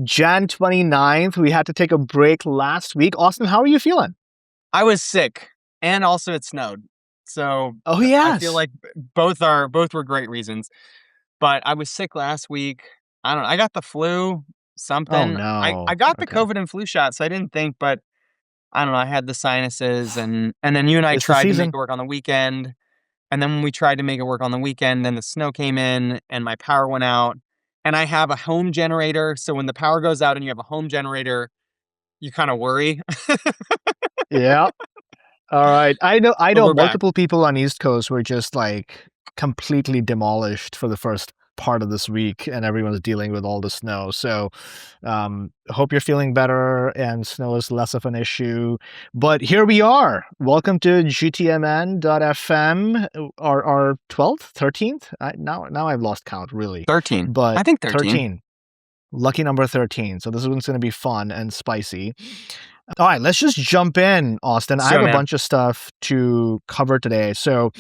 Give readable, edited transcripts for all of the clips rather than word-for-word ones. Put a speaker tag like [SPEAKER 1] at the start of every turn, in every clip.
[SPEAKER 1] Jan 29th. We had to take a break last week. Austin, how are you feeling?
[SPEAKER 2] I was sick, and also it snowed. So
[SPEAKER 1] Oh,
[SPEAKER 2] I feel
[SPEAKER 1] yes.
[SPEAKER 2] like both were great reasons. But I was sick last week. I don't know. I got the flu,
[SPEAKER 1] Oh,
[SPEAKER 2] something. I
[SPEAKER 1] no.
[SPEAKER 2] got the
[SPEAKER 1] Okay.
[SPEAKER 2] COVID and flu shot, so I didn't think, but I don't know. I had the sinuses, and then you and I
[SPEAKER 1] It's the
[SPEAKER 2] tried to make
[SPEAKER 1] season.
[SPEAKER 2] it work on the weekend. And then when we tried to make it work on the weekend, then the snow came in and my power went out. And I have a home generator. So when the power goes out and you have a home generator, you kind of worry.
[SPEAKER 1] Yeah. All right. I know
[SPEAKER 2] But we're back.
[SPEAKER 1] multiple people on East Coast were just like completely demolished for the first part of this week, and everyone's dealing with all the snow. So hope you're feeling better and snow is less of an issue. But here we are. Welcome to GTMN.fm, our 12th, 13th. Now I've lost count, really.
[SPEAKER 2] 13.
[SPEAKER 1] But
[SPEAKER 2] I think 13.
[SPEAKER 1] 13. Lucky number 13. So this one's going to be fun and spicy. All right, let's just jump in, Austin. I
[SPEAKER 2] So,
[SPEAKER 1] have a
[SPEAKER 2] man.
[SPEAKER 1] bunch of stuff to cover today. So,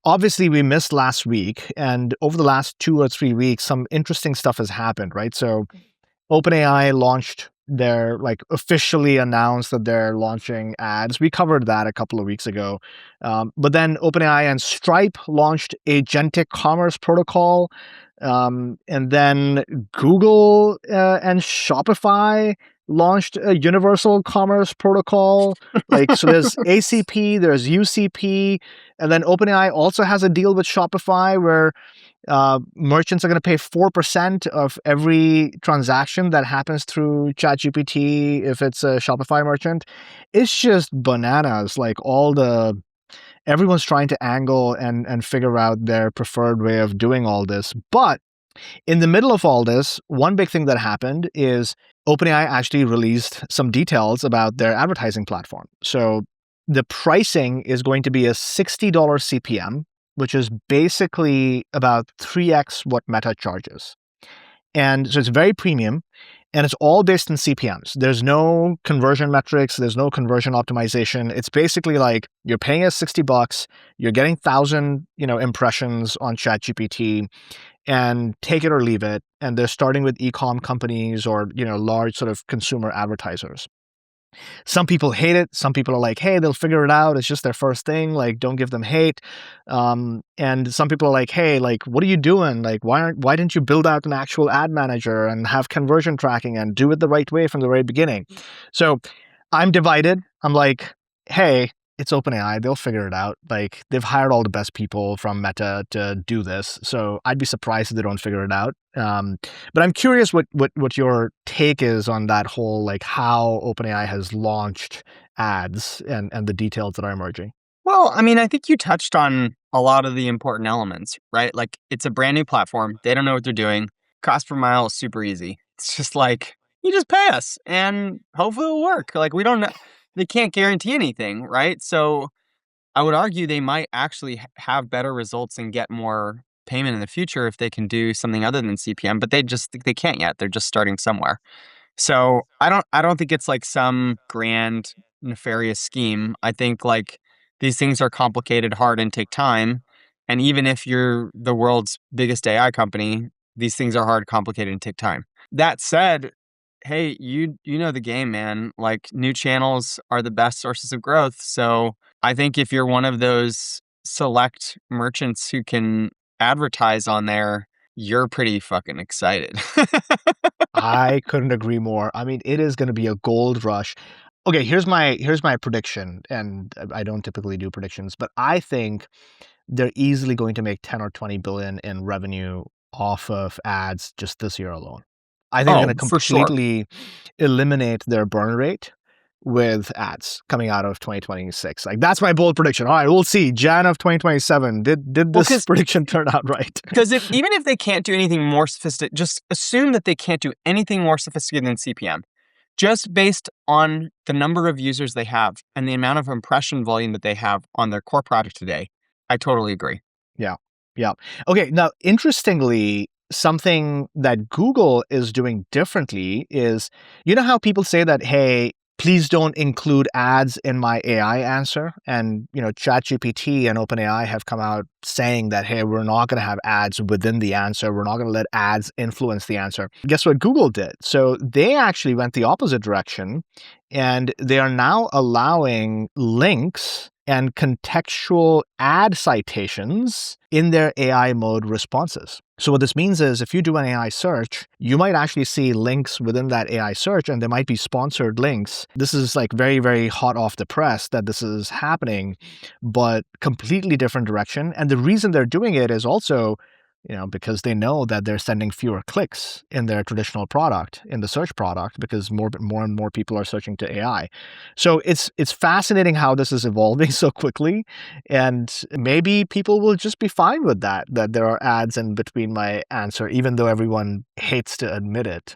[SPEAKER 1] obviously, we missed last week, and over the last 2 or 3 weeks, some interesting stuff has happened, right? So, OpenAI launched officially announced that they're launching ads. We covered that a couple of weeks ago. But then OpenAI and Stripe launched agentic commerce protocol. And then Google and Shopify launched a universal commerce protocol. So there's ACP, there's UCP, and then OpenAI also has a deal with Shopify where merchants are going to pay 4% of every transaction that happens through ChatGPT if it's a Shopify merchant. It's just bananas. Everyone's trying to angle and figure out their preferred way of doing all this. But in the middle of all this, one big thing that happened is OpenAI actually released some details about their advertising platform. So the pricing is going to be a $60 CPM, which is basically about 3x what Meta charges. And so it's very premium, and it's all based in CPMs. There's no conversion metrics, there's no conversion optimization. It's basically like you're paying us $60, you're getting 1,000, impressions on ChatGPT, and take it or leave it. And they're starting with e-com companies or, large sort of consumer advertisers. Some people hate it. Some people are like, hey, they'll figure it out. It's just their first thing. Like, don't give them hate. And some people are like, hey, like, what are you doing? Like, why didn't you build out an actual ad manager and have conversion tracking and do it the right way from the very beginning? So I'm divided. I'm like, hey, it's OpenAI. They'll figure it out. Like, they've hired all the best people from Meta to do this. So I'd be surprised if they don't figure it out. But I'm curious what your take is on that whole, like, how OpenAI has launched ads and the details that are emerging.
[SPEAKER 2] Well, I mean, I think you touched on a lot of the important elements, right? Like, it's a brand new platform. They don't know what they're doing. Cost per mile is super easy. It's just like, you just pay us and hopefully it'll work. Like, we don't know. They can't guarantee anything, right? So I would argue they might actually have better results and get more payment in the future if they can do something other than CPM, but they can't yet. They're just starting somewhere. So I don't think it's like some grand nefarious scheme. I think like these things are complicated, hard, and take time. And even if you're the world's biggest AI company, these things are hard, complicated, and take time. That said, hey, you know the game, man. Like, new channels are the best sources of growth. So I think if you're one of those select merchants who can advertise on there, you're pretty fucking excited.
[SPEAKER 1] I couldn't agree more. I mean, it is going to be a gold rush. Okay, here's my prediction, and I don't typically do predictions, but I think they're easily going to make 10 or 20 billion in revenue off of ads just this year alone. I think they're going
[SPEAKER 2] Oh,
[SPEAKER 1] to
[SPEAKER 2] for sure.
[SPEAKER 1] completely eliminate their burn rate with ads coming out of 2026. Like, that's my bold prediction. All right, we'll see. Jan of 2027. Did
[SPEAKER 2] Well,
[SPEAKER 1] this prediction turn out right?
[SPEAKER 2] because if even if they can't do anything more sophisticated, just assume that they can't do anything more sophisticated than CPM. Just based on the number of users they have and the amount of impression volume that they have on their core product today, I totally agree.
[SPEAKER 1] Yeah. Yeah. Okay. Now, interestingly, something that Google is doing differently is, how people say that, hey, please don't include ads in my AI answer. And, ChatGPT and OpenAI have come out saying that, hey, we're not going to have ads within the answer. We're not going to let ads influence the answer. Guess what Google did? So they actually went the opposite direction, and they are now allowing links and contextual ad citations in their AI mode responses. So what this means is if you do an AI search, you might actually see links within that AI search, and there might be sponsored links. This is like very, very hot off the press that this is happening, but completely different direction. And the reason they're doing it is also, because they know that they're sending fewer clicks in their traditional product, in the search product, because more and more people are searching to AI. So it's fascinating how this is evolving so quickly, and maybe people will just be fine with that there are ads in between my answer, even though everyone hates to admit it.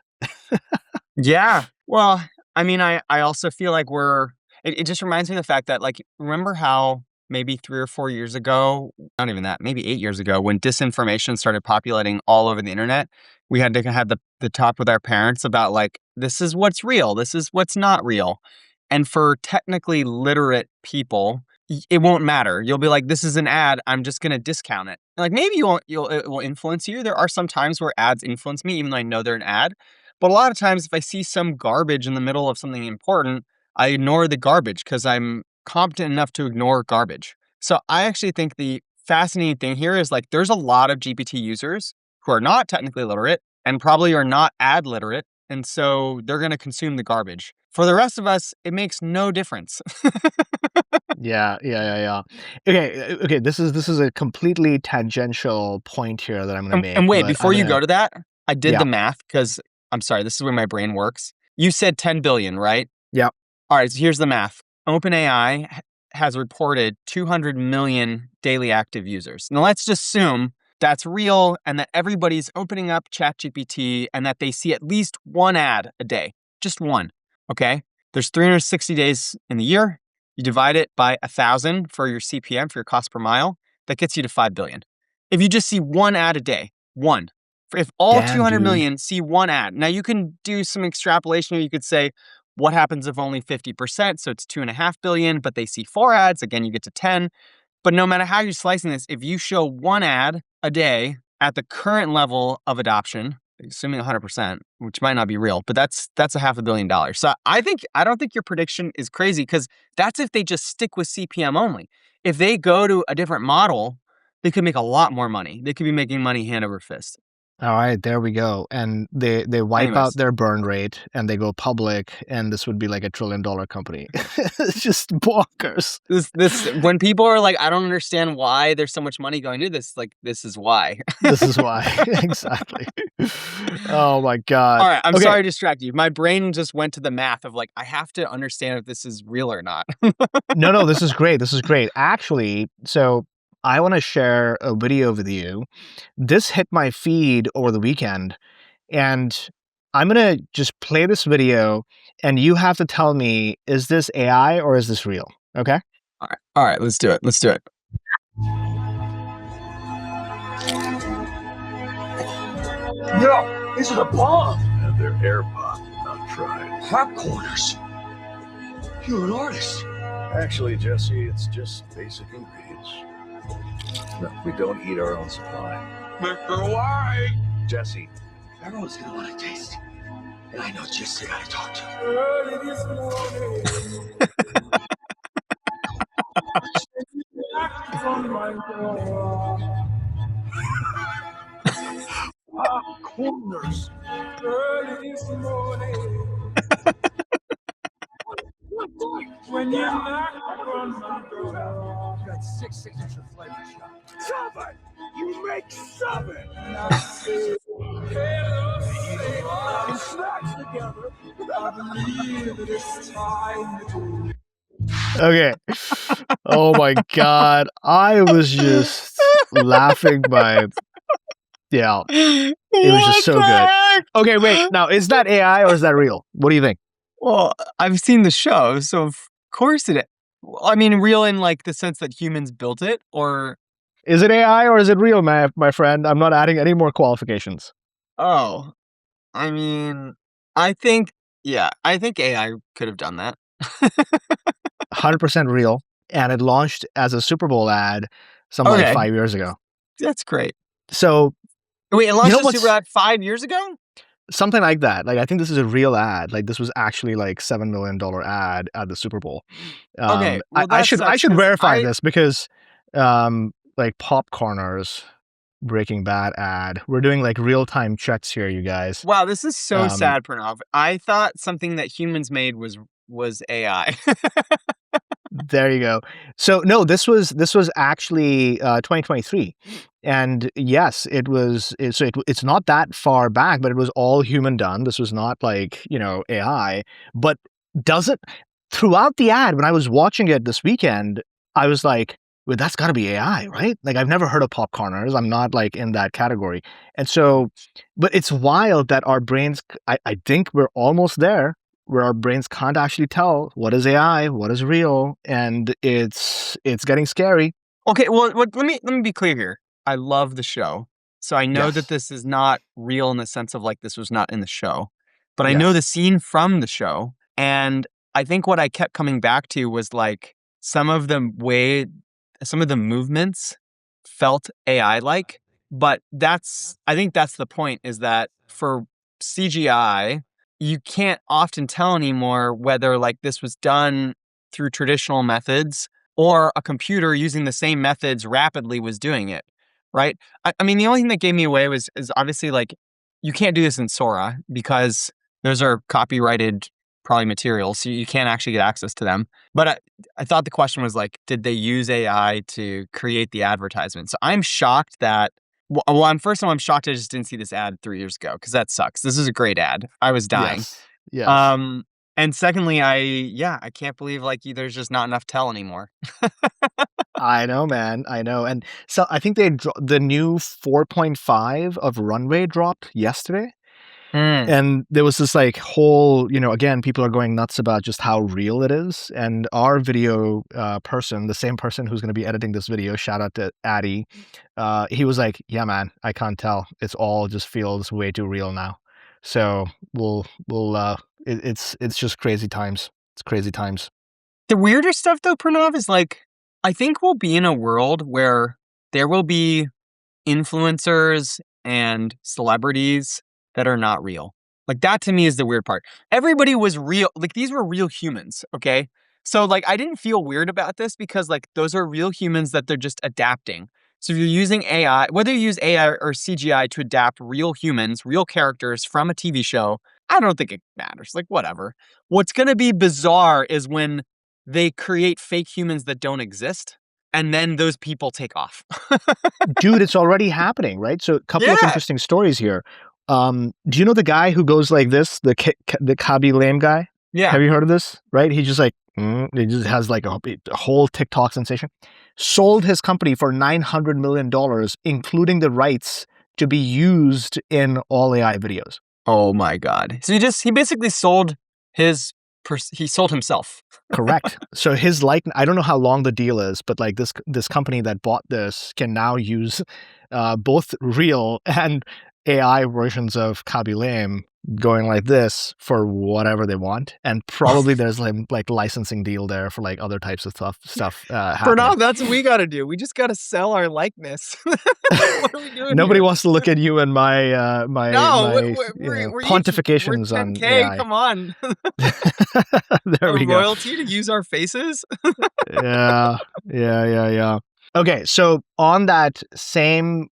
[SPEAKER 2] Yeah. Well, I mean, I also feel like it just reminds me of the fact that, like, remember how maybe 3 or 4 years ago, not even that, maybe 8 years ago, when disinformation started populating all over the internet, we had to have the talk with our parents about, like, this is what's real, this is what's not real. And for technically literate people, it won't matter. You'll be like, this is an ad, I'm just going to discount it. Like, maybe it will influence you. There are some times where ads influence me, even though I know they're an ad. But a lot of times, if I see some garbage in the middle of something important, I ignore the garbage because I'm competent enough to ignore garbage. So I actually think the fascinating thing here is, like, there's a lot of GPT users who are not technically literate and probably are not ad literate. And so they're going to consume the garbage. For the rest of us, it makes no difference.
[SPEAKER 1] Yeah, yeah, yeah, yeah. Okay. This is a completely tangential point here that I'm going to make,
[SPEAKER 2] And wait,
[SPEAKER 1] but I'm
[SPEAKER 2] before you
[SPEAKER 1] gonna
[SPEAKER 2] go to that, I did
[SPEAKER 1] yeah,
[SPEAKER 2] the math because I'm sorry, this is where my brain works. You said 10 billion, right?
[SPEAKER 1] yeah.
[SPEAKER 2] All right, so here's the math. OpenAI has reported 200 million daily active users. Now let's just assume that's real and that everybody's opening up ChatGPT and that they see at least one ad a day, just one. Okay, there's 360 days in the year. You divide it by 1,000 for your CPM, for your cost per mile. That gets you to 5 billion. If you just see one ad a day, one. If all
[SPEAKER 1] Damn,
[SPEAKER 2] 200
[SPEAKER 1] dude.
[SPEAKER 2] million see one ad, now you can do some extrapolation here. You could say, what happens if only 50%? So it's 2.5 billion, but they see 4 ads. Again, you get to 10. But no matter how you're slicing this, if you show one ad a day at the current level of adoption, assuming 100%, which might not be real, but that's $500 million. So I don't think your prediction is crazy, because that's if they just stick with CPM only. If they go to a different model, they could make a lot more money. They could be making money hand over fist.
[SPEAKER 1] All right, there we go. And they wipe out
[SPEAKER 2] Anyways,
[SPEAKER 1] their burn rate and they go public, and this would be like $1 trillion company. It's just bonkers.
[SPEAKER 2] this when people are like, I don't understand why there's so much money going into this, like, this is why.
[SPEAKER 1] This is why. Exactly. Oh my God.
[SPEAKER 2] All right, I'm
[SPEAKER 1] Okay.
[SPEAKER 2] sorry to distract you. My brain just went to the math of, like, I have to understand if this is real or not.
[SPEAKER 1] No, this is great. This is great. Actually, so I want to share a video with you. This hit my feed over the weekend, and I'm going to just play this video, and you have to tell me, is this AI or is this real? Okay?
[SPEAKER 2] All right, let's do it. Let's do it.
[SPEAKER 3] No, this is a bomb. And they're AirPod, not tried.
[SPEAKER 4] Hot corners. You're an artist.
[SPEAKER 3] Actually, Jesse, it's just basic ingredients. No, we don't eat our own supply.
[SPEAKER 4] Mr. White.
[SPEAKER 3] Jesse,
[SPEAKER 4] Everyone's gonna want to taste. And I know just the guy to talk to.
[SPEAKER 3] early this morning, on my door. Hot corners. Early this morning. When you knock on my door.
[SPEAKER 4] Got 6 signature flavor shots.
[SPEAKER 3] Seven! You make seven!
[SPEAKER 4] And I say,
[SPEAKER 3] Hello, say, and snacks together. I believe it is time to do.
[SPEAKER 1] Okay. Oh my God. I was just laughing yeah, it was just
[SPEAKER 2] What
[SPEAKER 1] so
[SPEAKER 2] the
[SPEAKER 1] good.
[SPEAKER 2] heck?
[SPEAKER 1] Okay, wait. Now, is that AI or is that real? What do you think?
[SPEAKER 2] Well, I've seen the show, so of course it. I mean, real in, like, the sense that humans built it, or
[SPEAKER 1] Is it AI or is it real, my friend? I'm not adding any more qualifications.
[SPEAKER 2] oh, I mean, I think Yeah, I think AI could have done that.
[SPEAKER 1] 100% real, and it launched as a Super Bowl ad some like
[SPEAKER 2] Okay,
[SPEAKER 1] 5 years ago.
[SPEAKER 2] that's great.
[SPEAKER 1] So,
[SPEAKER 2] Wait, it
[SPEAKER 1] you
[SPEAKER 2] launched
[SPEAKER 1] know
[SPEAKER 2] a super
[SPEAKER 1] what's
[SPEAKER 2] ad 5 years ago?
[SPEAKER 1] something like that. Like I think this is a real ad. Like this was actually like $7 million ad at the Super Bowl.
[SPEAKER 2] Okay,
[SPEAKER 1] I,
[SPEAKER 2] well,
[SPEAKER 1] I
[SPEAKER 2] that
[SPEAKER 1] should I
[SPEAKER 2] sucks
[SPEAKER 1] should
[SPEAKER 2] because
[SPEAKER 1] verify this because like Popcorners Breaking Bad ad. We're doing like real-time checks here, you guys.
[SPEAKER 2] wow, this is so
[SPEAKER 1] Um,
[SPEAKER 2] sad, Pranav. I thought something that humans made was AI.
[SPEAKER 1] there you go. So no, this was actually 2023, and yes, it's not that far back, but it was all human done. This was not like AI, but does it throughout the ad when I was watching it this weekend, I was like, well, that's got to be AI, right? Like I've never heard of popcorners. I'm not like in that category, and so, but it's wild that our brains. I think we're almost there where our brains can't actually tell what is AI, what is real, and it's getting scary.
[SPEAKER 2] Okay, well, let me be clear here. I love the show. So I know that
[SPEAKER 1] Yes.
[SPEAKER 2] this is not real in the sense of like this was not in the show. But I know the
[SPEAKER 1] Yes.
[SPEAKER 2] scene from the show, and I think what I kept coming back to was like some of the way some of the movements felt AI like, but I think that's the point is that for CGI, you can't often tell anymore whether like this was done through traditional methods or a computer using the same methods rapidly was doing it, right? I mean, the only thing that gave me away is obviously like you can't do this in Sora because those are copyrighted probably materials, so you can't actually get access to them. But I thought the question was like, did they use AI to create the advertisement? So I'm shocked that. Well, first of all, I'm shocked I just didn't see this ad 3 years ago because that sucks. This is a great ad. I was dying.
[SPEAKER 1] Yes. Yes.
[SPEAKER 2] Um, and secondly, I can't believe like there's just not enough tell anymore.
[SPEAKER 1] I know, man. I know. And so I think the new 4.5 of Runway dropped yesterday.
[SPEAKER 2] Hmm.
[SPEAKER 1] And there was this like whole, again, people are going nuts about just how real it is. And our video person, the same person who's going to be editing this video, shout out to Addy, he was like, "Yeah, man, I can't tell. It's all just feels way too real now." So it's just crazy times. It's crazy times.
[SPEAKER 2] The weirder stuff though, Pranav, is like I think we'll be in a world where there will be influencers and celebrities that are not real. Like that to me is the weird part. Everybody was real, like these were real humans, okay? So like I didn't feel weird about this because like those are real humans that they're just adapting. So if you're using AI, whether you use AI or CGI to adapt real humans, real characters from a TV show, I don't think it matters. Like whatever. What's going to be bizarre is when they create fake humans that don't exist and then those people take off.
[SPEAKER 1] Dude, it's already happening, right? So a couple of
[SPEAKER 2] Yeah.
[SPEAKER 1] interesting stories here. Do you know the guy who goes like this, the Kaby Lame guy?
[SPEAKER 2] Yeah.
[SPEAKER 1] Have you heard of this? Right? He just like he just has like a whole TikTok sensation. Sold his company for $900 million, including the rights to be used in all AI videos.
[SPEAKER 2] Oh my God. So he basically sold he sold himself.
[SPEAKER 1] Correct. So his I don't know how long the deal is, but like this company that bought this can now use both real and AI versions of Kaby Lame going like this for whatever they want, and probably there's like licensing deal there for like other types of stuff
[SPEAKER 2] For
[SPEAKER 1] happening.
[SPEAKER 2] now, that's what we got to do. We just got to sell our likeness. What are we doing
[SPEAKER 1] Nobody
[SPEAKER 2] here?
[SPEAKER 1] wants to look at you and my
[SPEAKER 2] No,
[SPEAKER 1] my
[SPEAKER 2] we're each we're
[SPEAKER 1] pontifications on
[SPEAKER 2] 10K.
[SPEAKER 1] AI.
[SPEAKER 2] Come on,
[SPEAKER 1] There
[SPEAKER 2] a
[SPEAKER 1] we go.
[SPEAKER 2] royalty to use our faces.
[SPEAKER 1] Yeah, yeah. Okay, so on that same,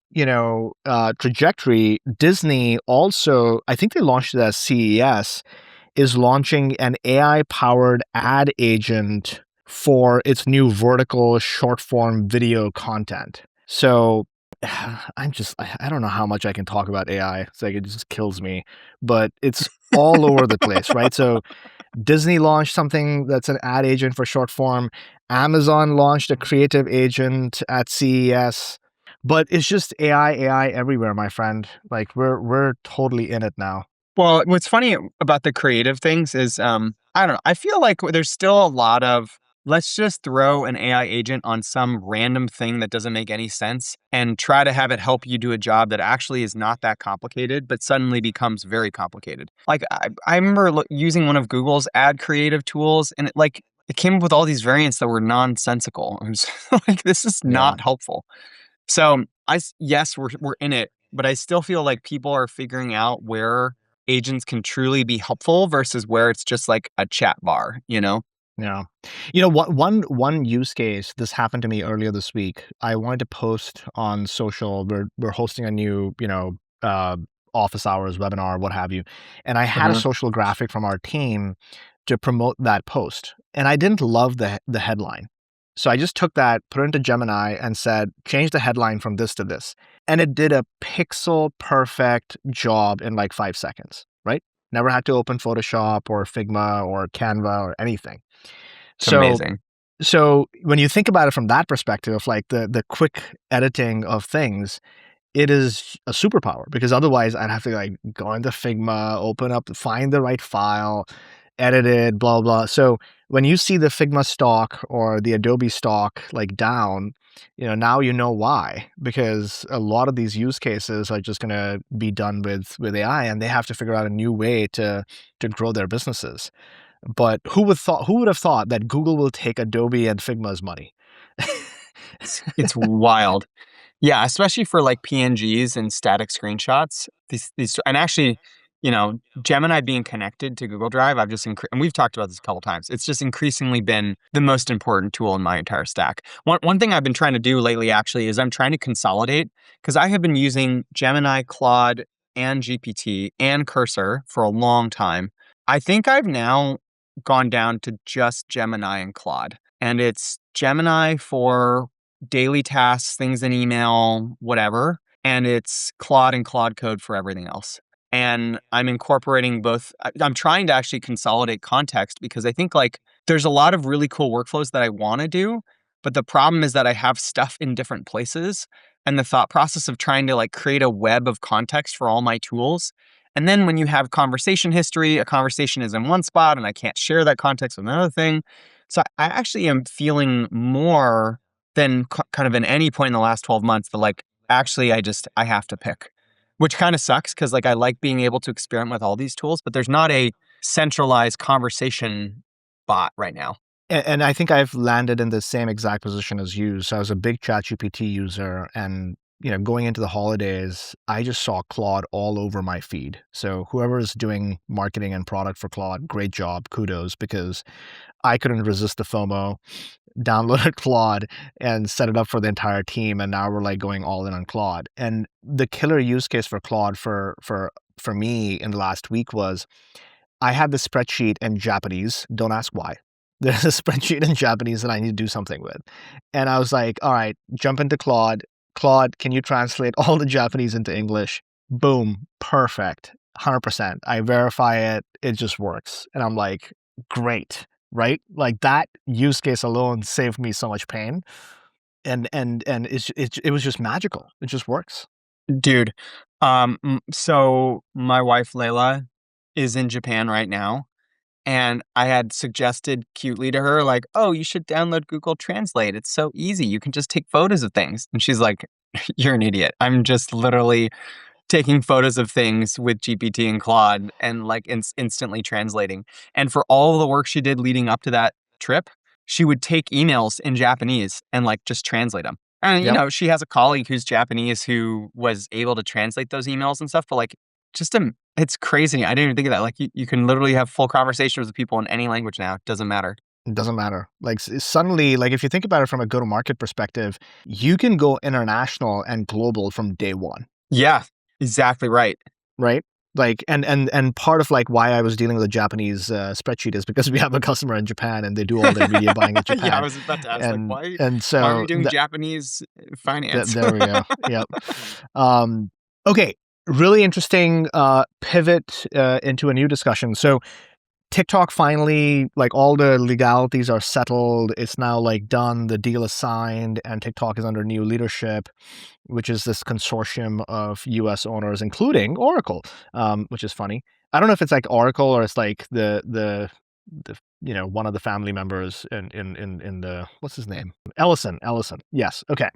[SPEAKER 1] trajectory, Disney also, I think they launched it as CES, is launching an AI-powered ad agent for its new vertical short-form video content. So I don't know how much I can talk about AI. It's like it just kills me, but it's all over the place, right? So Disney launched something that's an ad agent for short form. Amazon launched a creative agent at CES. But it's just AI everywhere, my friend. Like we're totally in it now.
[SPEAKER 2] Well, what's funny about the creative things is, I don't know. I feel like there's still a lot of let's just throw an AI agent on some random thing that doesn't make any sense and try to have it help you do a job that actually is not that complicated, but suddenly becomes very complicated. Like I remember using one of Google's ad creative tools, and it came up with all these variants that were nonsensical. I was like, this is
[SPEAKER 1] Yeah.
[SPEAKER 2] not helpful. So yes, we're in it, but I still feel like people are figuring out where agents can truly be helpful versus where it's just like a chat bar, you know?
[SPEAKER 1] Yeah. You know, one use case, this happened to me earlier this week. I wanted to post on social. We're hosting a new, office hours webinar, what have you. And I had a
[SPEAKER 2] Mhm.
[SPEAKER 1] social graphic from our team to promote that post. And I didn't love the headline. So I just took that, put it into Gemini and said, change the headline from this to this. And it did a pixel perfect job in like 5 seconds, right? Never had to open Photoshop or Figma or Canva or anything.
[SPEAKER 2] It's
[SPEAKER 1] So
[SPEAKER 2] amazing.
[SPEAKER 1] so when you think about it from that perspective of like the quick editing of things, it is a superpower because otherwise I'd have to like go into Figma, open up, find the right file, edit it, blah blah. So when you see the Figma stock or the Adobe stock like down, now you know why, because a lot of these use cases are just going to be done with AI, and they have to figure out a new way to grow their businesses. But who would have thought that Google will take Adobe and Figma's money?
[SPEAKER 2] It's wild. Yeah, especially for like PNGs and static screenshots. These and actually, Gemini being connected to Google Drive, and we've talked about this a couple times. It's just increasingly been the most important tool in my entire stack. One thing I've been trying to do lately actually is I'm trying to consolidate because I have been using Gemini, Claude, and GPT and Cursor for a long time. I think I've now gone down to just Gemini and Claude. And it's Gemini for daily tasks, things in email, whatever. And it's Claude and Claude Code for everything else. And I'm incorporating both. I'm trying to actually consolidate context because I think like there's a lot of really cool workflows that I want to do. But the problem is that I have stuff in different places. And the thought process of trying to like create a web of context for all my tools. And then when you have conversation history, a conversation is in one spot and I can't share that context with another thing. So I actually am feeling more than kind of in any point in the last 12 months that like, actually, I have to pick, which kind of sucks because like I like being able to experiment with all these tools, but there's not a centralized conversation bot right now.
[SPEAKER 1] And I think I've landed in the same exact position as you. So I was a big ChatGPT user, and going into the holidays, I just saw Claude all over my feed. So whoever is doing marketing and product for Claude, great job, kudos, because I couldn't resist the FOMO, downloaded Claude and set it up for the entire team, and now we're like going all in on Claude. And the killer use case for Claude for me in the last week was I had the spreadsheet in Japanese. Don't ask why. There's a spreadsheet in Japanese that I need to do something with. And I was like, all right, jump into Claude. Claude, can you translate all the Japanese into English? Boom, perfect. 100%. I verify it. It just works. And I'm like, great, right? Like that use case alone saved me so much pain. And it was just magical. It just works.
[SPEAKER 2] Dude, so my wife Layla is in Japan right now. And I had suggested cutely to her, like, oh, you should download Google Translate. It's so easy. You can just take photos of things. And she's like, you're an idiot. I'm just literally taking photos of things with GPT and Claude and like instantly translating. And for all the work she did leading up to that trip, she would take emails in Japanese and like just translate them. And,
[SPEAKER 1] Yep.
[SPEAKER 2] she has a colleague who's Japanese who was able to translate those emails and stuff. But like, it's crazy. I didn't even think of that. Like, you can literally have full conversations with people in any language now. It doesn't matter.
[SPEAKER 1] It doesn't matter. Like suddenly, like if you think about it from a go-to-market perspective, you can go international and global from day one,
[SPEAKER 2] Yeah, exactly right.
[SPEAKER 1] right? Like, and part of like why I was dealing with a Japanese spreadsheet is because we have a customer in Japan and they do all their media buying in Japan.
[SPEAKER 2] Yeah, I was about to ask, like,
[SPEAKER 1] and
[SPEAKER 2] why are we
[SPEAKER 1] so
[SPEAKER 2] doing Japanese finance?
[SPEAKER 1] there we go. Yep. Okay. Really interesting pivot into a new discussion. So TikTok finally, like all the legalities are settled. It's now like done. The deal is signed, and TikTok is under new leadership, which is this consortium of U.S. owners, including Oracle, which is funny. I don't know if it's like Oracle or it's like the one of the family members in the, what's his name? Ellison. Yes. Okay.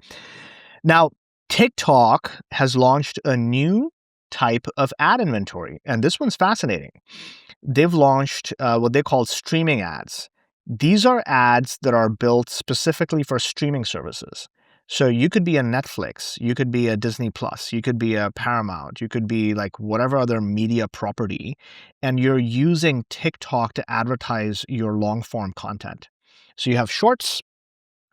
[SPEAKER 1] Now, TikTok has launched a new type of ad inventory, and this one's fascinating. They've launched what they call streaming ads. These are ads that are built specifically for streaming services. So you could be a Netflix, you could be a Disney Plus, you could be a Paramount, you could be like whatever other media property, and you're using TikTok to advertise your long form content. So you have shorts,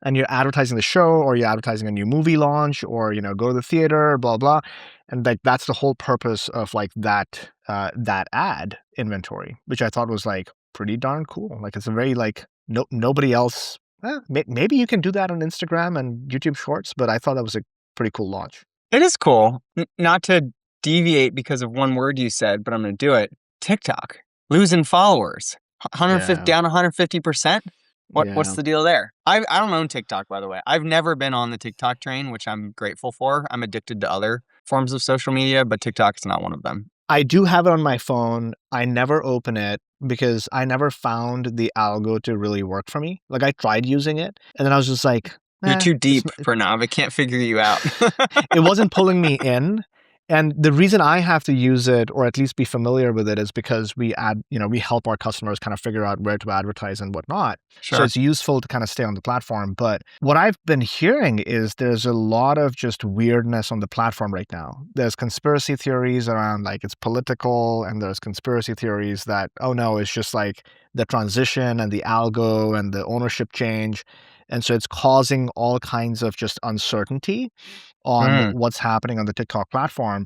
[SPEAKER 1] and you're advertising the show, or you're advertising a new movie launch, or go to the theater, blah blah, and that's the whole purpose of like that ad inventory, which I thought was like pretty darn cool. Like it's a very like nobody else. Maybe you can do that on Instagram and YouTube Shorts, but I thought that was a pretty cool launch.
[SPEAKER 2] It is cool. Not to deviate because of one word you said, but I'm going to do it. TikTok losing followers, 150 down 150%. What's the deal there? I don't own TikTok, by the way. I've never been on the TikTok train, which I'm grateful for. I'm addicted to other forms of social media, but TikTok's not one of them.
[SPEAKER 1] I do have it on my phone. I never open it because I never found the algo to really work for me. Like I tried using it, and then I was just like,
[SPEAKER 2] you're too deep, Pranav. I can't figure you out.
[SPEAKER 1] It wasn't pulling me in. And the reason I have to use it, or at least be familiar with it, is because we help our customers kind of figure out where to advertise and whatnot.
[SPEAKER 2] Sure.
[SPEAKER 1] So it's useful to kind of stay on the platform. But what I've been hearing is there's a lot of just weirdness on the platform right now. There's conspiracy theories around like it's political, and there's conspiracy theories that, oh no, it's just like the transition and the algo and the ownership change. And so it's causing all kinds of just uncertainty on what's happening on the TikTok platform.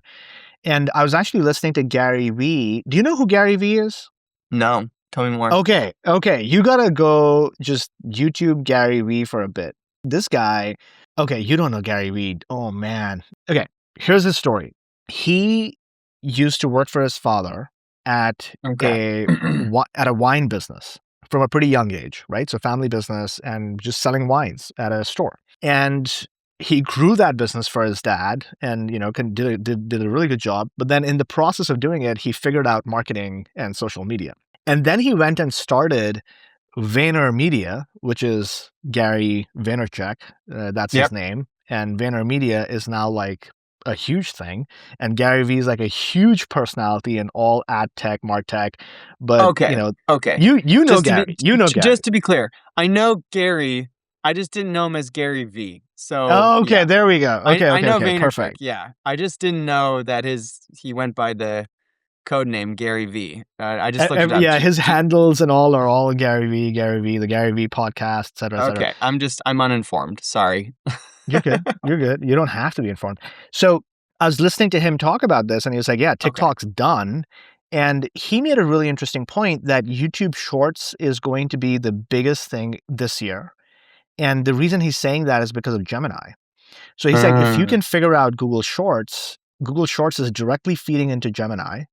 [SPEAKER 1] And I was actually listening to Gary Vee. Do you know who Gary Vee is?
[SPEAKER 2] No. Tell me more.
[SPEAKER 1] Okay. You got to go just YouTube Gary Vee for a bit. This guy, okay, you don't know Gary Vee. Oh, man. Okay, here's his story. He used to work for his father at a wine business from a pretty young age, right? So family business and just selling wines at a store. And he grew that business for his dad and, did a really good job. But then in the process of doing it, he figured out marketing and social media. And then he went and started VaynerMedia, which is Gary Vaynerchuk. That's his name. And VaynerMedia is now like a huge thing. And Gary Vee is like a huge personality in all ad tech, martech. But, you know Gary. Gary.
[SPEAKER 2] Just to be clear, I know Gary. I just didn't know him as Gary Vee. So
[SPEAKER 1] there we go. I know
[SPEAKER 2] Vaynerchuk,
[SPEAKER 1] perfect.
[SPEAKER 2] Yeah, I just didn't know that he went by the code name Gary Vee. I just looked it up.
[SPEAKER 1] Yeah, his handles and all are all Gary Vee, the Gary Vee podcast, et cetera, et cetera.
[SPEAKER 2] Okay, I'm uninformed. Sorry.
[SPEAKER 1] You're good. You don't have to be informed. So I was listening to him talk about this, and he was like, "Yeah, TikTok's done." And he made a really interesting point that YouTube Shorts is going to be the biggest thing this year. And the reason he's saying that is because of Gemini. So he's like, if you can figure out Google Shorts is directly feeding into Gemini.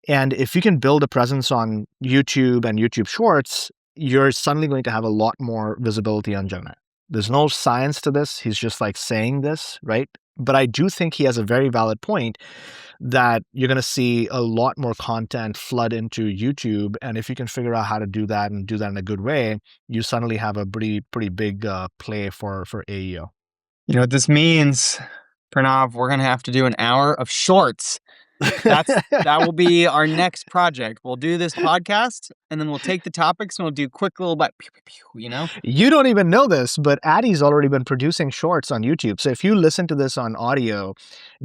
[SPEAKER 1] And if you can build a presence on YouTube and YouTube Shorts, you're suddenly going to have a lot more visibility on Gemini. There's no science to this. He's just like saying this, right? But I do think he has a very valid point that you're going to see a lot more content flood into YouTube. And if you can figure out how to do that and do that in a good way, you suddenly have a pretty big play for AEO.
[SPEAKER 2] You know what this means, Pranav? We're going to have to do an hour of shorts. That will be our next project. We'll do this podcast, and then we'll take the topics and we'll do quick little
[SPEAKER 1] You don't even know this, but Addy's already been producing shorts on YouTube. So if you listen to this on audio,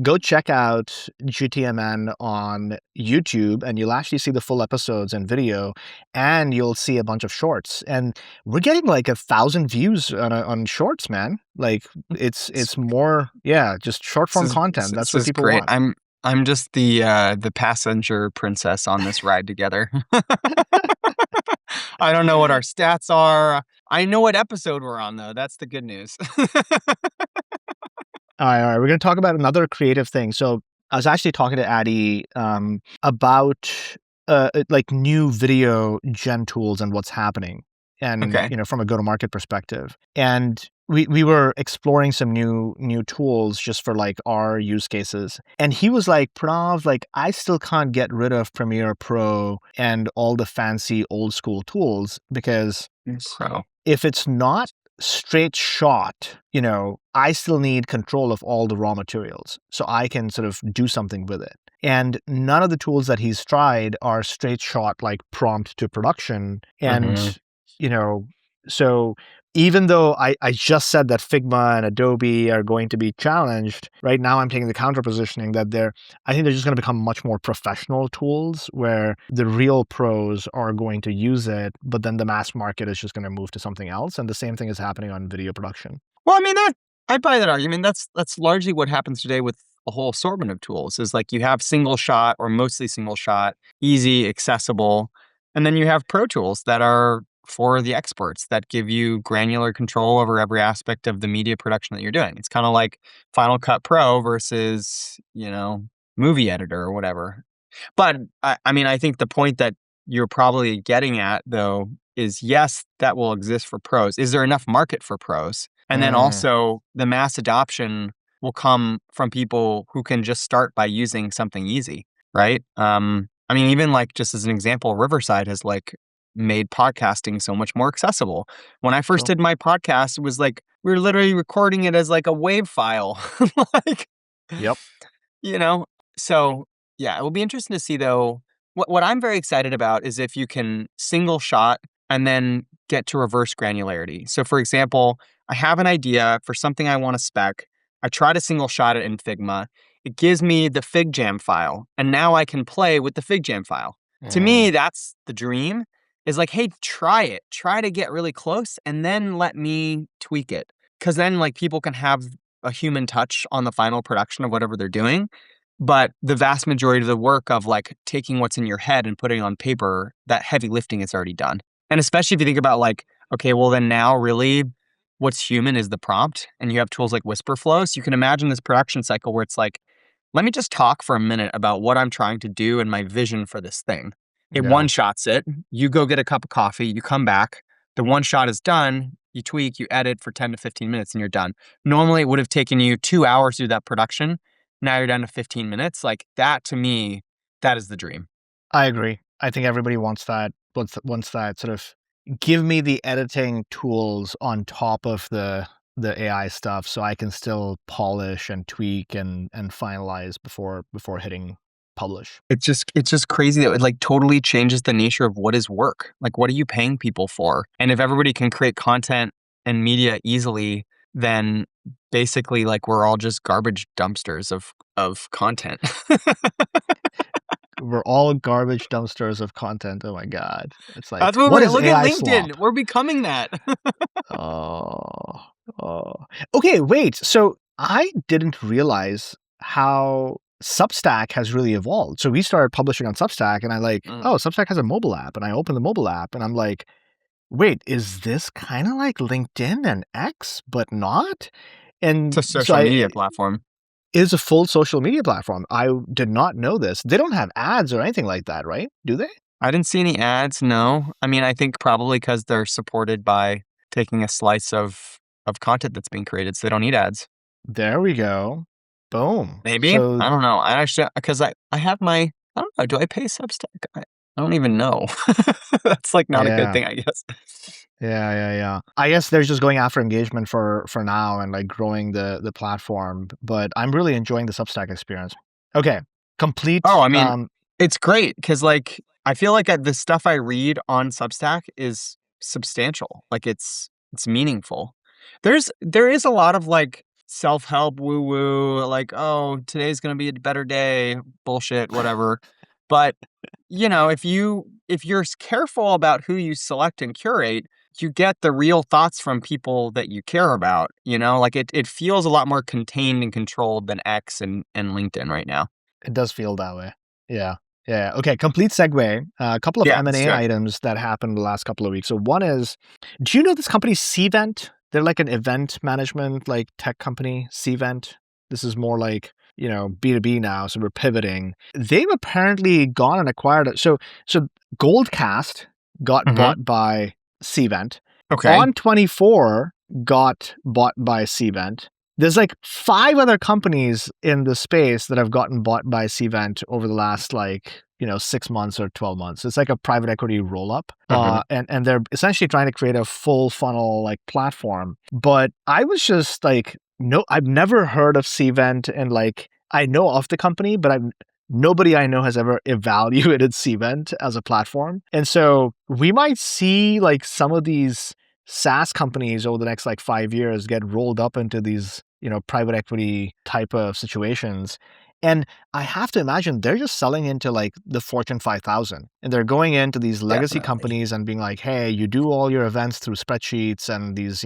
[SPEAKER 1] go check out GTMN on YouTube, and you'll actually see the full episodes and video, and you'll see a bunch of shorts. And we're getting like 1,000 views on shorts, man. Like it's more, just short form content. That's what people want.
[SPEAKER 2] I'm just the passenger princess on this ride together. I don't know what our stats are. I know what episode we're on, though. That's the good news.
[SPEAKER 1] All right. We're going to talk about another creative thing. So I was actually talking to Addy about like new video gen tools and what's happening. and
[SPEAKER 2] Okay.
[SPEAKER 1] from a go-to-market perspective. And we were exploring some new tools just for like our use cases. And he was like, Pranav, like I still can't get rid of Premiere Pro and all the fancy old school tools because
[SPEAKER 2] Pro.
[SPEAKER 1] if it's not straight shot, I still need control of all the raw materials so I can sort of do something with it. And none of the tools that he's tried are straight shot like prompt to production. And, so even though I just said that Figma and Adobe are going to be challenged, right now I'm taking the counter positioning that I think they're just going to become much more professional tools where the real pros are going to use it, but then the mass market is just going to move to something else. And the same thing is happening on video production.
[SPEAKER 2] Well, I mean, I buy that argument. That's largely what happens today with a whole assortment of tools is like you have single shot or mostly single shot, easy, accessible. And then you have pro tools that are for the experts that give you granular control over every aspect of the media production that you're doing. It's kind of like Final Cut Pro versus, movie editor or whatever. But I mean, I think the point that you're probably getting at, though, is yes, that will exist for pros. Is there enough market for pros? And then also the mass adoption will come from people who can just start by using something easy, right? I mean, even like just as an example, Riverside has like made podcasting so much more accessible. When I first did my podcast, it was like we were literally recording it as like a WAV file. Like,
[SPEAKER 1] Yep.
[SPEAKER 2] So yeah, it will be interesting to see though. What I'm very excited about is if you can single shot and then get to reverse granularity. So for example, I have an idea for something I want to spec. I try to single shot it in Figma. It gives me the FigJam file, and now I can play with the FigJam file. To me, that's the dream. Is like, hey, try it. Try to get really close, and then let me tweak it. Because then, like, people can have a human touch on the final production of whatever they're doing. But the vast majority of the work of like taking what's in your head and putting it on paper, that heavy lifting is already done. And especially if you think about like, okay, well then now really what's human is the prompt, and you have tools like Whisperflow. So you can imagine this production cycle where it's like, let me just talk for a minute about what I'm trying to do and my vision for this thing. It one shots it. You go get a cup of coffee, you come back, the one shot is done, you tweak, you edit for 10 to 15 minutes and you're done. Normally it would have taken you 2 hours to do that production. Now you're down to 15 minutes. Like that to me, that is the dream.
[SPEAKER 1] I agree. I think everybody wants that sort of give me the editing tools on top of the AI stuff so I can still polish and tweak and finalize before hitting publish.
[SPEAKER 2] It's just crazy that it like totally changes the nature of what is work. Like what are you paying people for? And if everybody can create content and media easily, then basically like we're all just garbage dumpsters of content.
[SPEAKER 1] We're all garbage dumpsters of content. Oh my God. It's like,
[SPEAKER 2] that's what
[SPEAKER 1] what is
[SPEAKER 2] look
[SPEAKER 1] AI
[SPEAKER 2] at LinkedIn.
[SPEAKER 1] slop?
[SPEAKER 2] We're becoming that.
[SPEAKER 1] Okay, wait. So I didn't realize how Substack has really evolved. So we started publishing on Substack and I Substack has a mobile app, and I opened the mobile app and I'm like, wait, is this kind of like LinkedIn and X, but not? And
[SPEAKER 2] It's a social media platform.
[SPEAKER 1] It is a full social media platform. I did not know this. They don't have ads or anything like that, right? Do they?
[SPEAKER 2] I didn't see any ads, no. I mean, I think probably because they're supported by taking a slice of content that's being created, so they don't need ads.
[SPEAKER 1] There we go. Boom.
[SPEAKER 2] Maybe.
[SPEAKER 1] So,
[SPEAKER 2] I don't know. I actually, because I have my, I don't know, do I pay Substack? I don't even know. That's like not a good thing, I guess.
[SPEAKER 1] Yeah. I guess they're just going after engagement for now and like growing the platform, but I'm really enjoying the Substack experience. Okay, complete.
[SPEAKER 2] Oh, I mean, it's great because like I feel like the stuff I read on Substack is substantial. Like it's meaningful. There is a lot of like self-help woo-woo, like, oh, today's gonna be a better day, bullshit, whatever. But if you're careful about who you select and curate, you get the real thoughts from people that you care about. Like it feels a lot more contained and controlled than X and LinkedIn right now.
[SPEAKER 1] It does feel that way. Yeah. Okay, complete segue. A couple of M&A items that happened the last couple of weeks. So one is, do you know this company Cvent? They're like an event management, like tech company, Cvent. This is more like, B2B now, so we're pivoting. They've apparently gone and acquired it. So Goldcast got bought by Cvent.
[SPEAKER 2] Okay.
[SPEAKER 1] On24 got bought by Cvent. There's like 5 other companies in the space that have gotten bought by Cvent over the last 6 months or 12 months. It's like a private equity roll-up. And they're essentially trying to create a full funnel platform. But I was just no, I've never heard of Cvent, and I know of the company, but nobody I know has ever evaluated Cvent as a platform. And so we might see some of these SaaS companies over the next 5 years get rolled up into these, private equity type of situations. And I have to imagine they're just selling into the Fortune 5000, and they're going into these legacy
[SPEAKER 2] Definitely.
[SPEAKER 1] companies and being like, hey, you do all your events through spreadsheets and these,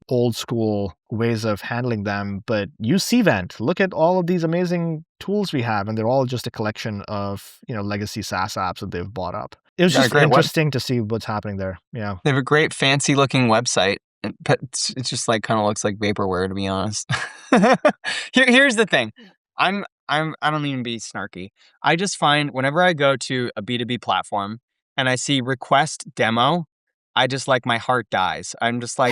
[SPEAKER 1] old school ways of handling them, but use Cvent. Look at all of these amazing tools we have. And they're all just a collection of, legacy SaaS apps that they've bought up. It was just interesting to see what's happening there. Yeah.
[SPEAKER 2] They have a great fancy looking website, but it's just kind of looks like vaporware, to be honest. Here's the thing. I don't mean to be snarky. I just find whenever I go to a B2B platform and I see request demo, I just my heart dies. I'm just do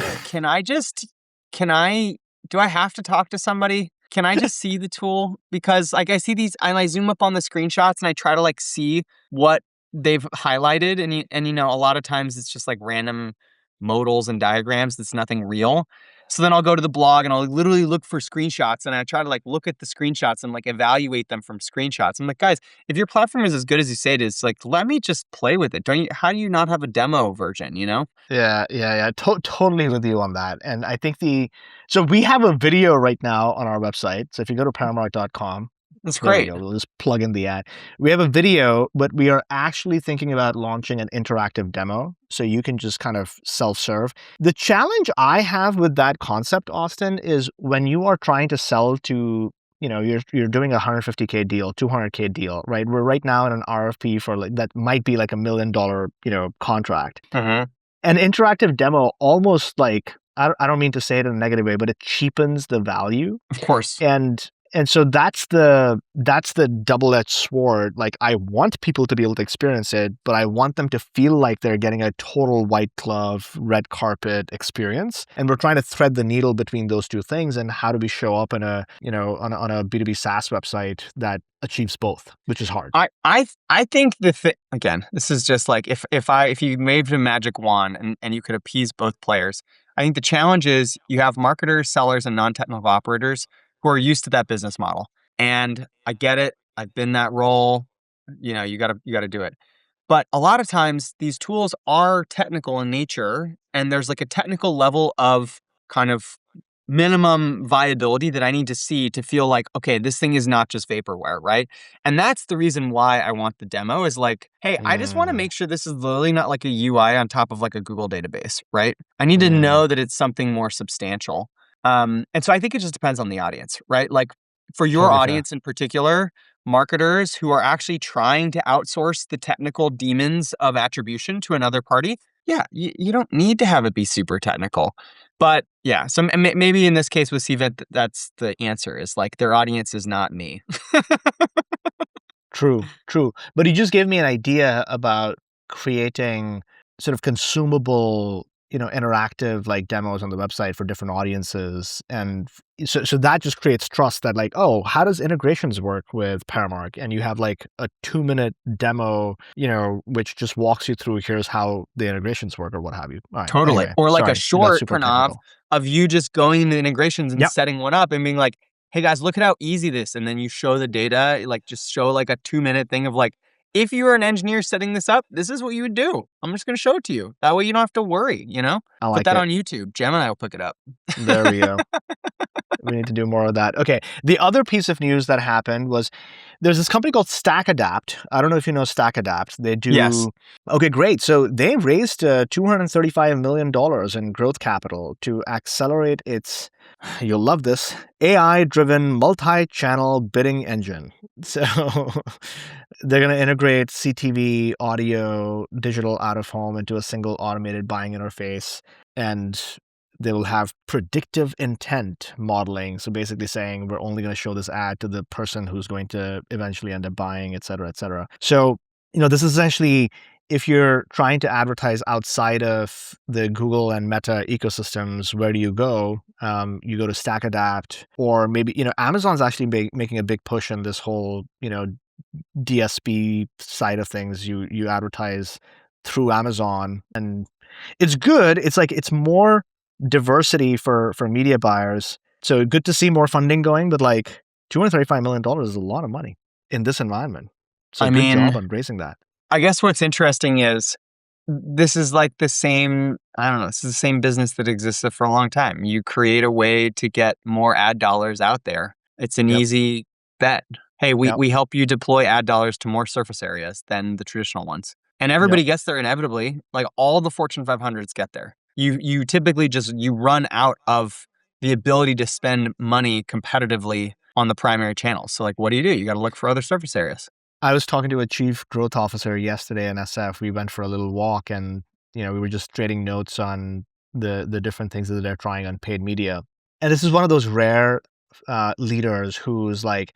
[SPEAKER 2] I have to talk to somebody? Can I just see the tool? Because I see these and I zoom up on the screenshots and I try to see what they've highlighted, and a lot of times it's just random modals and diagrams that's nothing real. So then I'll go to the blog and I'll literally look for screenshots, and I try to look at the screenshots and evaluate them from screenshots. I'm guys, if your platform is as good as you say it is, let me just play with it. How do you not have a demo version,
[SPEAKER 1] Yeah. Totally with you on that. And I think so we have a video right now on our website. So if you go to paramark.com,
[SPEAKER 2] that's great.
[SPEAKER 1] We'll just plug in the ad. We have a video, but we are actually thinking about launching an interactive demo, so you can just kind of self-serve. The challenge I have with that concept, Austin, is when you are trying to sell to, you're doing a $150K deal, $200K deal, right? We're right now in an RFP for that might be $1 million, contract.
[SPEAKER 2] Mm-hmm.
[SPEAKER 1] An interactive demo almost I don't mean to say it in a negative way, but it cheapens the value.
[SPEAKER 2] Of course.
[SPEAKER 1] And so that's the double-edged sword. I want people to be able to experience it, but I want them to feel like they're getting a total white glove, red carpet experience. And we're trying to thread the needle between those two things, and how do we show up in on a B2B SaaS website that achieves both, which is hard.
[SPEAKER 2] I think again, this is just if you waved a magic wand and you could appease both players. I think the challenge is you have marketers, sellers, and non-technical operators who are used to that business model. And I get it. I've been that role. You gotta do it. But a lot of times these tools are technical in nature, and there's a technical level of kind of minimum viability that I need to see to feel okay, this thing is not just vaporware, right? And that's the reason why I want the demo is hey, I just want to make sure this is literally not a UI on top of a Google database, right? I need to know that it's something more substantial. And so I think it just depends on the audience, right? For your audience in particular, marketers who are actually trying to outsource the technical demons of attribution to another party, yeah, you don't need to have it be super technical. But yeah, so maybe in this case with Cvent, that's the answer is their audience is not me.
[SPEAKER 1] True. But you just gave me an idea about creating sort of consumable interactive demos on the website for different audiences. And so that just creates trust that oh, how does integrations work with Paramark? And you have a 2-minute demo, which just walks you through, here's how the integrations work or what have you. Right,
[SPEAKER 2] totally.
[SPEAKER 1] Anyway,
[SPEAKER 2] or
[SPEAKER 1] sorry,
[SPEAKER 2] a short Pranav
[SPEAKER 1] technical.
[SPEAKER 2] of you just going into integrations and setting one up and being hey guys, look at how easy this. And then you show the data, just show a 2-minute thing of if you were an engineer setting this up, this is what you would do. I'm just going to show it to you. That way you don't have to worry, Put that on YouTube. Gemini will pick it up.
[SPEAKER 1] There we go. We need to do more of that. Okay. The other piece of news that happened was there's this company called StackAdapt. I don't know if you know StackAdapt. They do.
[SPEAKER 2] Yes.
[SPEAKER 1] Okay, great. So they raised $235 million in growth capital to accelerate its, you'll love this, AI-driven multi-channel bidding engine. So they're going to integrate CTV, audio, digital out of home into a single automated buying interface. And they will have predictive intent modeling. So basically saying we're only going to show this ad to the person who's going to eventually end up buying, et cetera, et cetera. So, this is essentially if you're trying to advertise outside of the Google and Meta ecosystems, where do you go? You go to StackAdapt, or maybe, Amazon's actually making a big push in this whole, DSP side of things. You advertise through Amazon, and it's good. It's like it's more diversity for media buyers. So good to see more funding going, but like $235 million is a lot of money in this environment. So
[SPEAKER 2] I
[SPEAKER 1] good
[SPEAKER 2] mean,
[SPEAKER 1] job on raising that.
[SPEAKER 2] I guess what's interesting is this is like the same, I don't know, this is the same business that existed for a long time. You create a way to get more ad dollars out there. It's an
[SPEAKER 1] Yep.
[SPEAKER 2] easy bet. Hey,
[SPEAKER 1] Yep.
[SPEAKER 2] we help you deploy ad dollars to more surface areas than the traditional ones. And everybody gets there inevitably. Like all the Fortune 500s get there. You typically you run out of the ability to spend money competitively on the primary channels. So like, what do? You got to look for other surface areas.
[SPEAKER 1] I was talking to a chief growth officer yesterday in SF. We went for a little walk, and we were just trading notes on the different things that they're trying on paid media. And this is one of those rare leaders who's like,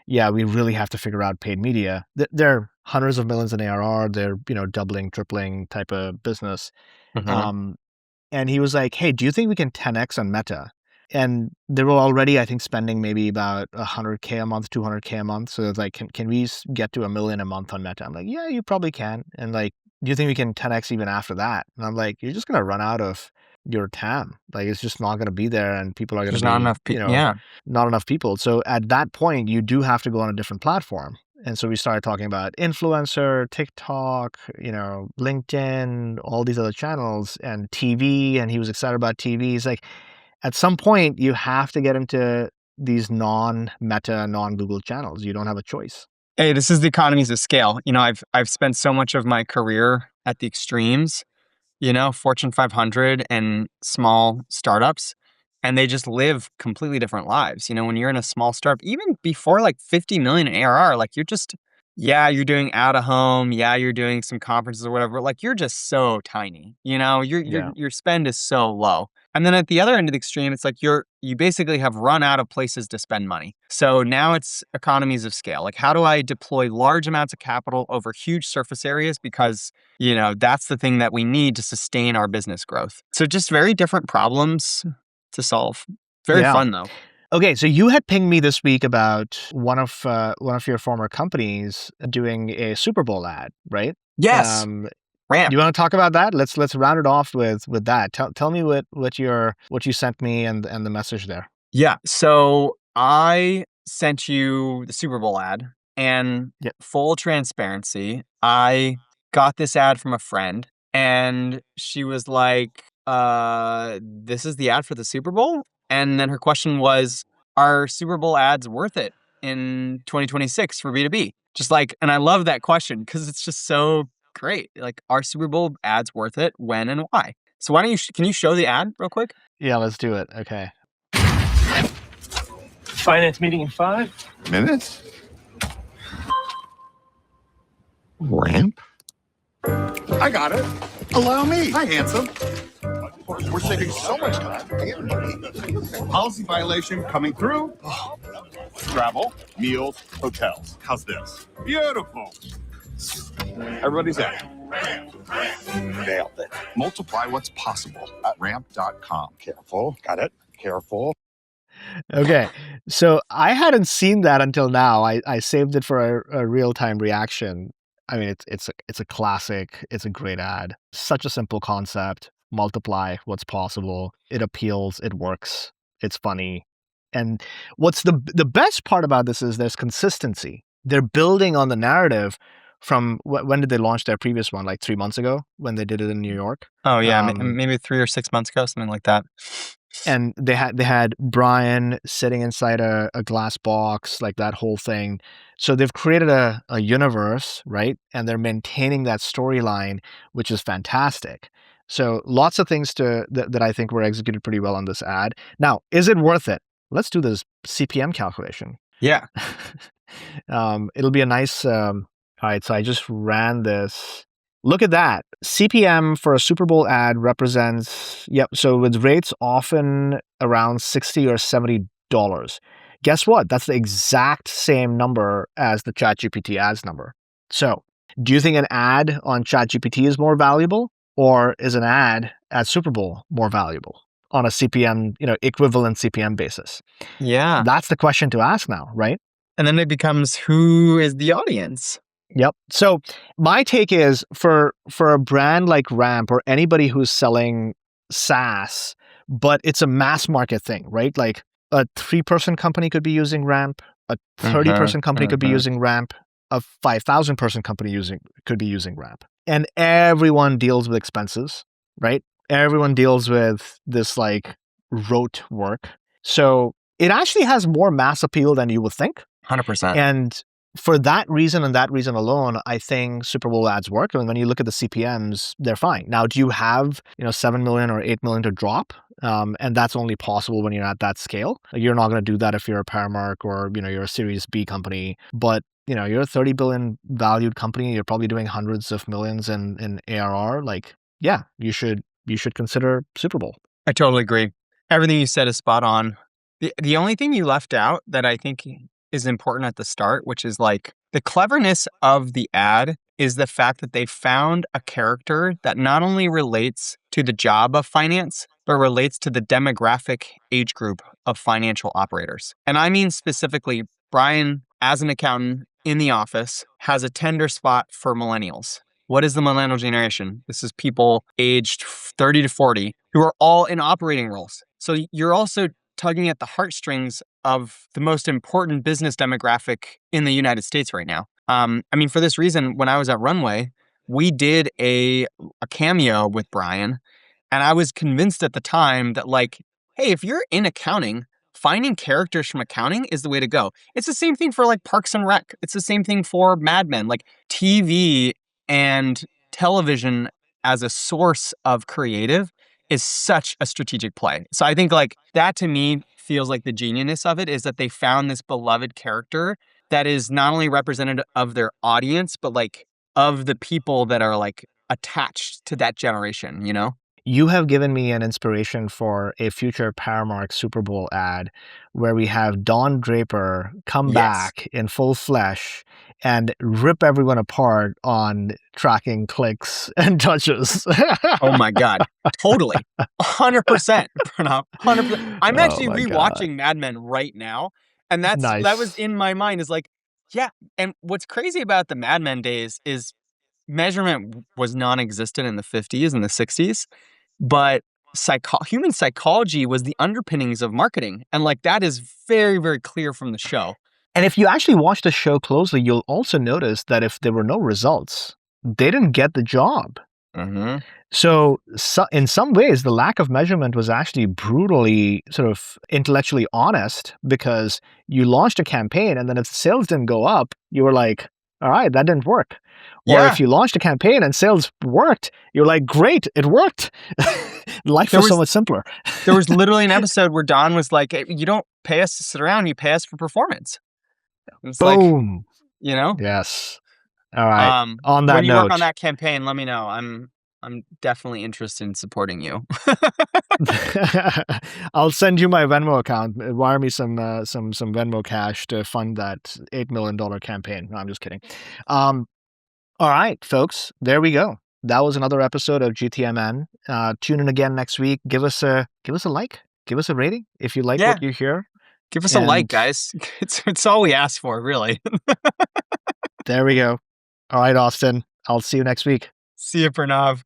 [SPEAKER 1] yeah, we really have to figure out paid media. They're hundreds of millions in ARR. They're doubling, tripling type of business. And he was like, hey, do you think we can 10x on Meta? And they were already, I think, spending maybe about $100K a month, $200K a month. So it's like, can we get to $1 million a month on Meta? I'm like, yeah, you probably can. And like, do you think we can 10x even after that? And I'm like, you're just going to run out of your TAM. Like, it's just not going to be there, and people are going to be,
[SPEAKER 2] not enough people.
[SPEAKER 1] Not enough people. So at that point, you do have to go on a different platform. And so we started talking about influencer, TikTok, LinkedIn, all these other channels, and TV. And he was excited about TV. He's like, at some point, you have to get into these non-Meta, non-Google channels. You don't have a choice.
[SPEAKER 2] Hey, this is the economies of scale. I've spent so much of my career at the extremes, Fortune 500 and small startups, and they just live completely different lives. When you're in a small startup, even before like 50 million in ARR, like you're doing out of home. Yeah, you're doing some conferences or whatever. Like you're just so tiny, your spend is so low. And then at the other end of the extreme, it's like you basically have run out of places to spend money. So now it's economies of scale. Like, how do I deploy large amounts of capital over huge surface areas? Because, that's the thing that we need to sustain our business growth. So just very different problems to solve. Very fun though.
[SPEAKER 1] Okay, so you had pinged me this week about one of your former companies doing a Super Bowl ad, right?
[SPEAKER 2] Yes. Ramp.
[SPEAKER 1] Do you want to talk about that? Let's round it off with that. Tell me what you sent me and the message there.
[SPEAKER 2] Yeah. So I sent you the Super Bowl ad, and full transparency, I got this ad from a friend, and she was like, "This is the ad for the Super Bowl." And then her question was, "Are Super Bowl ads worth it in 2026 for B2B?" And I love that question because it's just so great. Like, are Super Bowl ads worth it? When and why? So can you show the ad real quick?
[SPEAKER 1] Yeah, let's do it. Okay.
[SPEAKER 3] Finance meeting in 5
[SPEAKER 5] minutes. Ramp? I got it. Allow me. Hi, handsome. We're saving so much time and money. Policy violation coming through. Travel, meals, hotels. How's this? Beautiful. Everybody's in. Nailed it. Multiply what's possible at ramp.com. Careful. Got it. Careful.
[SPEAKER 1] Okay. So I hadn't seen that until now. I saved it for a real-time reaction. I mean, it's a classic. It's a great ad. Such a simple concept. Multiply what's possible. It appeals. It works. It's funny. And what's the best part about this is there's consistency. They're building on the narrative from when did they launch their previous one? Like 3 months ago when they did it in New York.
[SPEAKER 2] Oh yeah, maybe 3 or 6 months ago, something like that.
[SPEAKER 1] And they had Brian sitting inside a glass box, like that whole thing. So they've created a universe, right? And they're maintaining that storyline, which is fantastic. So lots of things that I think were executed pretty well on this ad. Now, is it worth it? Let's do this CPM calculation.
[SPEAKER 2] Yeah.
[SPEAKER 1] It'll be a nice... all right, so I just ran this. Look at that. CPM for a Super Bowl ad represents, so with rates often around $60 or $70. Guess what? That's the exact same number as the ChatGPT ads number. So Do you think an ad on ChatGPT is more valuable, or is an ad at Super Bowl more valuable on a CPM, equivalent CPM basis?
[SPEAKER 2] Yeah.
[SPEAKER 1] That's the question to ask now, right?
[SPEAKER 2] And then it becomes, who is the audience?
[SPEAKER 1] Yep. So my take is for a brand like Ramp or anybody who's selling SaaS, but it's a mass market thing, right? Like a 3-person company could be using Ramp, a 30-person company could be using Ramp, a 5,000-person company could be using Ramp. And everyone deals with expenses, right? Everyone deals with this like rote work. So it actually has more mass appeal than you would think.
[SPEAKER 2] 100%.
[SPEAKER 1] And for that reason and that reason alone, I think Super Bowl ads work. And when you look at the CPMs, they're fine. Now, do you have 7 million or 8 million to drop? And that's only possible when you're at that scale. Like, you're not going to do that if you're a Paramark or you're a Series B company. But you're a 30 billion valued company. You're probably doing hundreds of millions in ARR. Like, yeah, you should consider Super Bowl.
[SPEAKER 2] I totally agree. Everything you said is spot on. The only thing you left out that I think is important at the start, which is like the cleverness of the ad, is the fact that they found a character that not only relates to the job of finance, but relates to the demographic age group of financial operators. And I mean specifically, Brian, as an accountant in the office, has a tender spot for millennials. What is the millennial generation? This is people aged 30 to 40 who are all in operating roles. So you're also tugging at the heartstrings of the most important business demographic in the United States right now. For this reason, when I was at Runway, we did a cameo with Brian, and I was convinced at the time that like, hey, if you're in accounting, finding characters from accounting is the way to go. It's the same thing for like Parks and Rec. It's the same thing for Mad Men. Like TV and television as a source of creative is such a strategic play. So I think like that to me feels like the genius of it is that they found this beloved character that is not only representative of their audience, but like of the people that are like attached to that generation,
[SPEAKER 1] You have given me an inspiration for a future Paramark Super Bowl ad where we have Don Draper come back in full flesh and rip everyone apart on tracking clicks and touches.
[SPEAKER 2] Oh my God. Totally. 100%, Pranav. 100%. I'm actually rewatching Mad Men right now. And that was in my mind is like, yeah. And what's crazy about the Mad Men days is measurement was non-existent in the 50s and the 60s. But human psychology was the underpinnings of marketing. And like that is very, very clear from the show.
[SPEAKER 1] And if you actually watch the show closely, you'll also notice that if there were no results, they didn't get the job.
[SPEAKER 2] Mm-hmm.
[SPEAKER 1] So in some ways, the lack of measurement was actually brutally sort of intellectually honest, because you launched a campaign and then if sales didn't go up, you were like, all right, that didn't work. Or if you launched a campaign and sales worked, you're like, great, it worked. Life was so much simpler.
[SPEAKER 2] There was literally an episode where Don was like, hey, you don't pay us to sit around, you pay us for performance. It's
[SPEAKER 1] boom.
[SPEAKER 2] Like,
[SPEAKER 1] Yes. All right. On that
[SPEAKER 2] when you
[SPEAKER 1] note,
[SPEAKER 2] work on that campaign, let me know. I'm definitely interested in supporting you.
[SPEAKER 1] I'll send you my Venmo account. Wire me some Venmo cash to fund that $8 million campaign. No, I'm just kidding. All right, folks. There we go. That was another episode of GTMN. Tune in again next week. Give us a like. Give us a rating if you like what you hear.
[SPEAKER 2] Give us a like, guys. It's all we ask for, really.
[SPEAKER 1] There we go. All right, Austin. I'll see you next week.
[SPEAKER 2] See you, Pranav.